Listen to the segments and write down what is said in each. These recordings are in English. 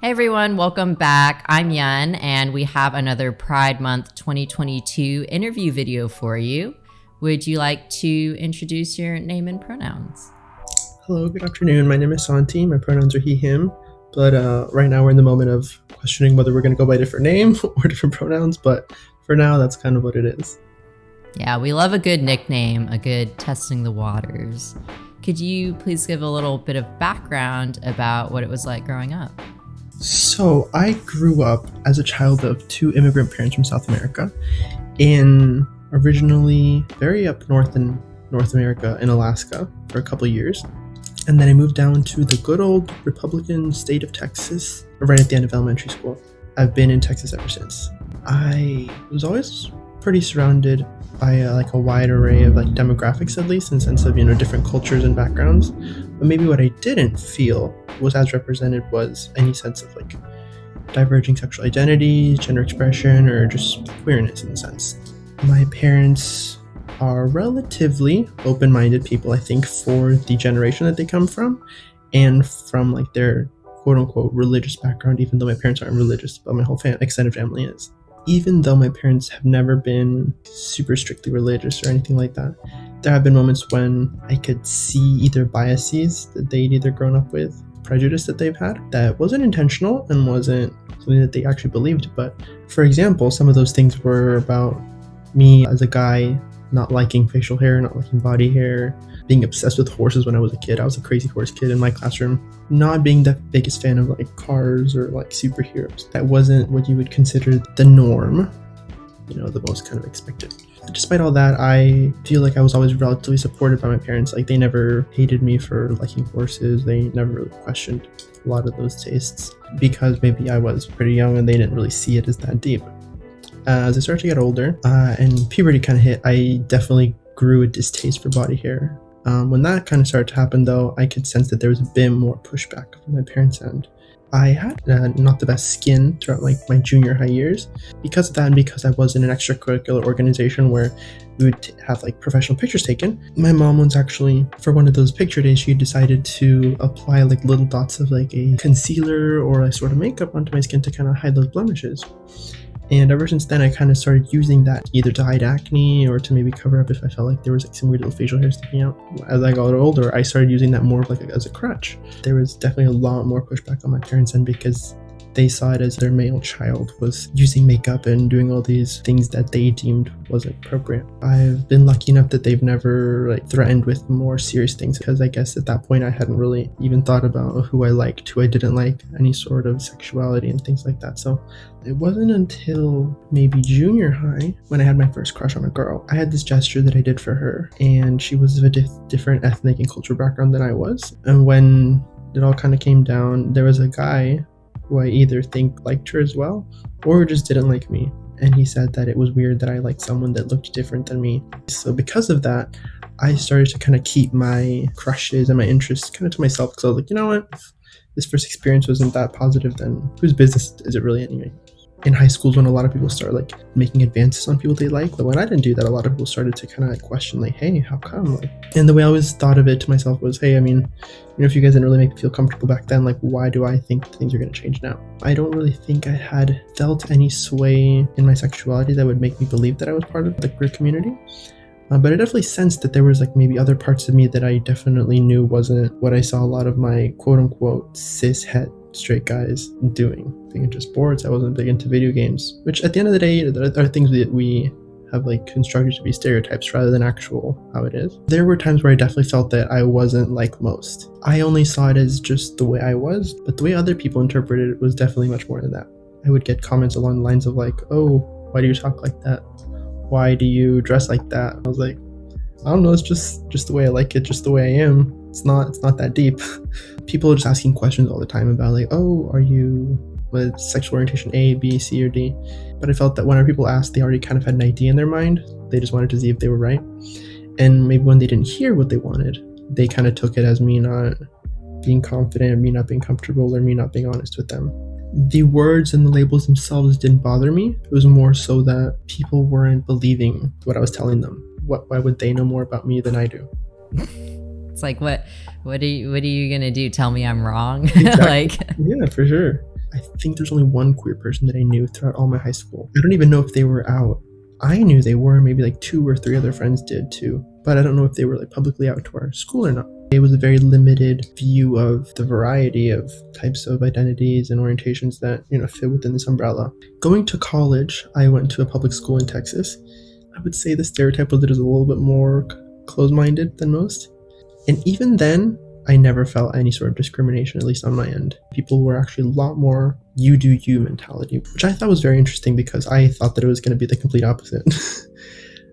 Hey everyone, welcome back. I'm Yun, and we have another Pride Month 2022 interview video for you. Would you like to introduce your name and pronouns? Hello, good afternoon. My name is Santi. My pronouns are he, him. But right now we're in the moment of questioning whether we're going to go by different name or different pronouns. But for now, that's kind of what it is. Yeah, we love a good nickname, a good testing the waters. Could you please give a little bit of background about what it was like growing up? So I grew up as a child of two immigrant parents from South America in originally very up north in North America in Alaska for a couple of years. And then I moved down to the good old Republican state of Texas right at the end of elementary school. I've been in Texas ever since. I was always pretty surrounded by a wide array of demographics, at least in the sense of different cultures and backgrounds. But maybe what I didn't feel was as represented was any sense of diverging sexual identity, gender expression, or just queerness in a sense. My parents are relatively open-minded people, I think, for the generation that they come from and from their quote-unquote religious background, even though my parents aren't religious, but my whole extended family is. Even though my parents have never been super strictly religious or anything like that, there have been moments when I could see either biases that they'd either grown up with, prejudice that they've had that wasn't intentional and wasn't something that they actually believed. But for example, some of those things were about me as a guy not liking facial hair, not liking body hair, being obsessed with horses when I was a kid. I was a crazy horse kid in my classroom. Not being the biggest fan of cars or superheroes. That wasn't what you would consider the norm, the most kind of expected. Despite all that, I feel like I was always relatively supported by my parents. They never hated me for liking horses. They never really questioned a lot of those tastes because maybe I was pretty young and they didn't really see it as that deep. As I started to get older and puberty kind of hit, I definitely grew a distaste for body hair. When that kind of started to happen, though, I could sense that there was a bit more pushback from my parents' end. I had not the best skin throughout my junior high years. Because of that, and because I was in an extracurricular organization where we would have professional pictures taken, my mom was actually, for one of those picture days, she decided to apply little dots of a concealer or a sort of makeup onto my skin to kind of hide those blemishes. And ever since then, I kind of started using that either to hide acne or to maybe cover up if I felt like there was some weird little facial hair sticking out. As I got older, I started using that more as a crutch. There was definitely a lot more pushback on my parents' end because they saw it as their male child was using makeup and doing all these things that they deemed wasn't appropriate. I've been lucky enough that they've never threatened with more serious things because I guess at that point I hadn't really even thought about who I liked, who I didn't like, any sort of sexuality and things like that. So it wasn't until maybe junior high when I had my first crush on a girl. I had this gesture that I did for her, and she was of a different ethnic and cultural background than I was. And when it all kind of came down, there was a guy who I either think liked her as well or just didn't like me. And he said that it was weird that I liked someone that looked different than me. So because of that, I started to kind of keep my crushes and my interests kind of to myself because I was like, you know what? If this first experience wasn't that positive, then whose business is it really anyway? In high school is when a lot of people start making advances on people they like. But when I didn't do that, a lot of people started to kind of question hey, how come? And the way I always thought of it to myself was, hey, if you guys didn't really make me feel comfortable back then, why do I think things are going to change now? I don't really think I had felt any sway in my sexuality that would make me believe that I was part of the queer community. But I definitely sensed that there was maybe other parts of me that I definitely knew wasn't what I saw a lot of my quote unquote cis-het straight guys doing. Big into sports, I wasn't big into video games, which at the end of the day are things that we have constructed to be stereotypes rather than actual how it is. There were times where I definitely felt that I wasn't like most. I only saw it as just the way I was, but the way other people interpreted it was definitely much more than that. I would get comments along the lines of oh, why do you talk like that? Why do you dress like that? I was like, I don't know, it's just the way I like it, just the way I am. It's not that deep. People are just asking questions all the time about oh, are you with sexual orientation A, B, C, or D? But I felt that whenever people asked, they already kind of had an idea in their mind. They just wanted to see if they were right. And maybe when they didn't hear what they wanted, they kind of took it as me not being confident, me not being comfortable, or me not being honest with them. The words and the labels themselves didn't bother me. It was more so that people weren't believing what I was telling them. Why would they know more about me than I do? It's what are you gonna do? Tell me I'm wrong? Exactly. Yeah, for sure. I think there's only one queer person that I knew throughout all my high school. I don't even know if they were out. I knew they were, maybe like 2 or 3 other friends did too, but I don't know if they were like publicly out to our school or not. It was a very limited view of the variety of types of identities and orientations that, fit within this umbrella. Going to college, I went to a public school in Texas. I would say the stereotype was that it was a little bit more closed-minded than most. And even then, I never felt any sort of discrimination, at least on my end. People were actually a lot more you do you mentality, which I thought was very interesting because I thought that it was going to be the complete opposite.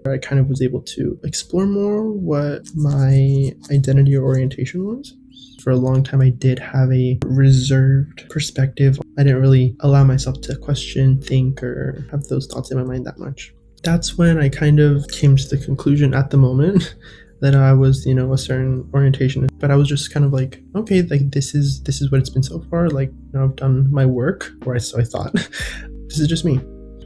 I kind of was able to explore more what my identity or orientation was. For a long time, I did have a reserved perspective. I didn't really allow myself to question, think, or have those thoughts in my mind that much. That's when I kind of came to the conclusion at the moment that I was, a certain orientation, but I was just kind of like, okay, like this is what it's been so far. Like, I've done my work, or so I thought. This is just me.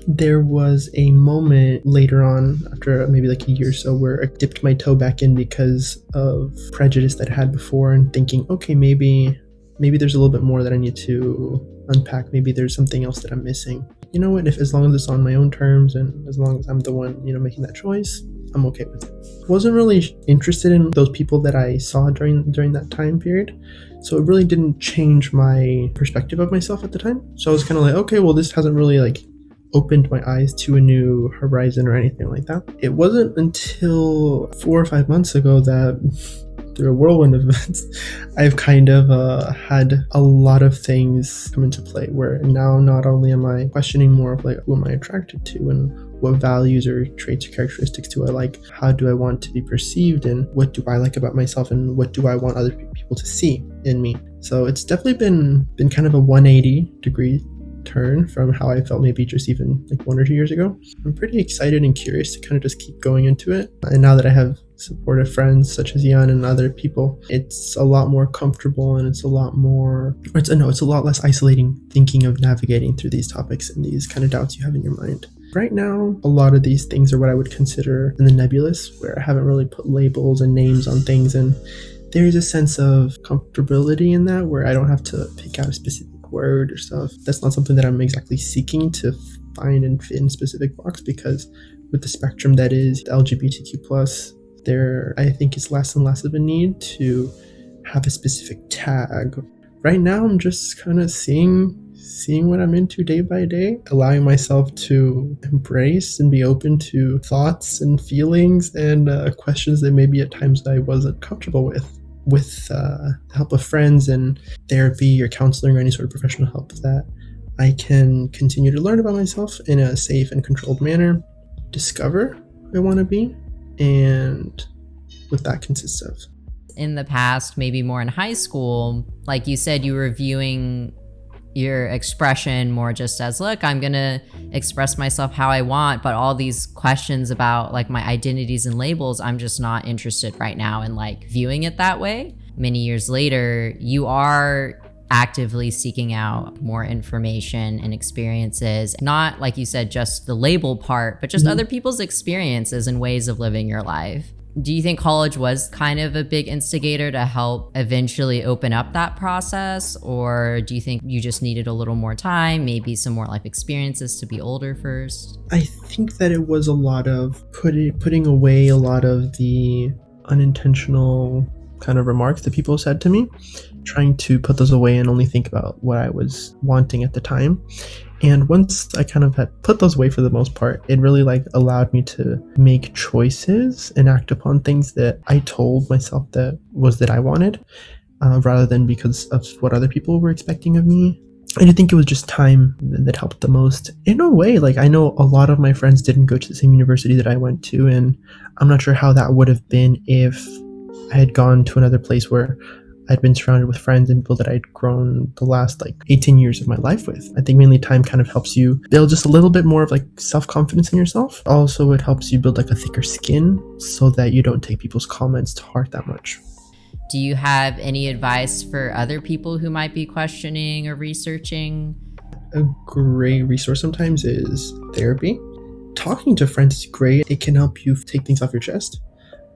There was a moment later on, after maybe like a year or so, where I dipped my toe back in because of prejudice that I had before, and thinking, okay, maybe there's a little bit more that I need to unpack. Maybe there's something else that I'm missing. You know what? If as long as it's on my own terms and as long as I'm the one, making that choice, I'm okay with it. Wasn't really interested in those people that I saw during that time period. So it really didn't change my perspective of myself at the time. So I was kind of like, okay, well, this hasn't really like opened my eyes to a new horizon or anything like that. It wasn't until 4 or 5 months ago that through a whirlwind of events, I've kind of had a lot of things come into play where now not only am I questioning more of like who am I attracted to and what values or traits or characteristics do I like, how do I want to be perceived, and what do I like about myself, and what do I want other people to see in me. So it's definitely been kind of a 180-degree turn from how I felt maybe just even like 1 or 2 years ago. I'm pretty excited and curious to kind of just keep going into it. And now that I have supportive friends such as Jan and other people, it's a lot more comfortable, and it's a lot less isolating thinking of navigating through these topics and these kind of doubts you have in your mind. Right now, a lot of these things are what I would consider in the nebulous, where I haven't really put labels and names on things, and there's a sense of comfortability in that where I don't have to pick out a specific word or stuff. That's not something that I'm exactly seeking to find and fit in a specific box, because with the spectrum that is LGBTQ+, there I think is less and less of a need to have a specific tag. Right now, I'm just kind of seeing what I'm into day by day, allowing myself to embrace and be open to thoughts and feelings and questions that maybe at times I wasn't comfortable with. With the help of friends and therapy or counseling or any sort of professional help, that I can continue to learn about myself in a safe and controlled manner, discover who I want to be, and what that consists of. In the past, maybe more in high school, like you said, you were viewing your expression more just as, look, I'm gonna express myself how I want, but all these questions about like my identities and labels, I'm just not interested right now in like viewing it that way. Many years later, you are actively seeking out more information and experiences, not like you said, just the label part, but just other people's experiences and ways of living your life. Do you think college was kind of a big instigator to help eventually open up that process? Or do you think you just needed a little more time, maybe some more life experiences to be older first? I think that it was a lot of putting away a lot of the unintentional kind of remarks that people said to me, trying to put those away and only think about what I was wanting at the time. And once I kind of had put those away for the most part, it really like allowed me to make choices and act upon things that I told myself that I wanted, rather than because of what other people were expecting of me. And I think it was just time that helped the most. In a way, like I know a lot of my friends didn't go to the same university that I went to, and I'm not sure how that would have been if I had gone to another place where I'd been surrounded with friends and people that I'd grown the last 18 years of my life with. I think mainly time kind of helps you build just a little bit more of self-confidence in yourself. Also, it helps you build a thicker skin so that you don't take people's comments to heart that much. Do you have any advice for other people who might be questioning or researching? A great resource sometimes is therapy. Talking to friends is great. It can help you take things off your chest.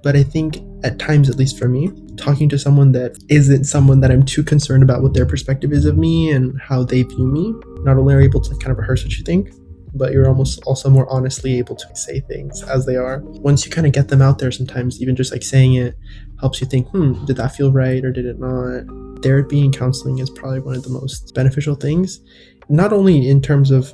But I think at times, at least for me, talking to someone that isn't someone that I'm too concerned about what their perspective is of me and how they view me, not only are you able to kind of rehearse what you think, but you're almost also more honestly able to say things as they are. Once you kind of get them out there, sometimes even just like saying it helps you think, did that feel right or did it not? Therapy and counseling is probably one of the most beneficial things, not only in terms of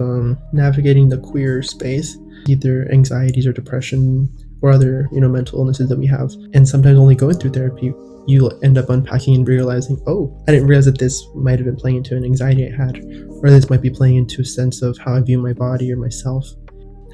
navigating the queer space, either anxieties or depression or other, mental illnesses that we have. And sometimes only going through therapy, you'll end up unpacking and realizing, oh, I didn't realize that this might have been playing into an anxiety I had, or this might be playing into a sense of how I view my body or myself.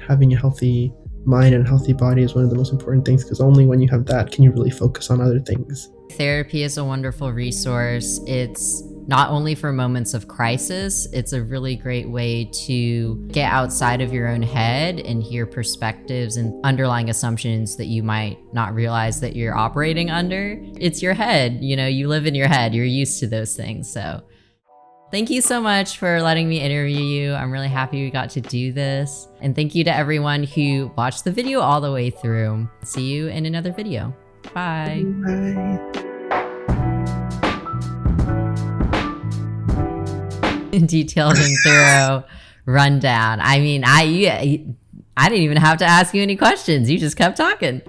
Having a healthy mind and a healthy body is one of the most important things, because only when you have that can you really focus on other things. Therapy is a wonderful resource. It's not only for moments of crisis, it's a really great way to get outside of your own head and hear perspectives and underlying assumptions that you might not realize that you're operating under. It's your head, you live in your head, you're used to those things. So thank you so much for letting me interview you. I'm really happy we got to do this. And thank you to everyone who watched the video all the way through. See you in another video. Bye. Bye. Detailed and thorough rundown. I mean, I didn't even have to ask you any questions. You just kept talking.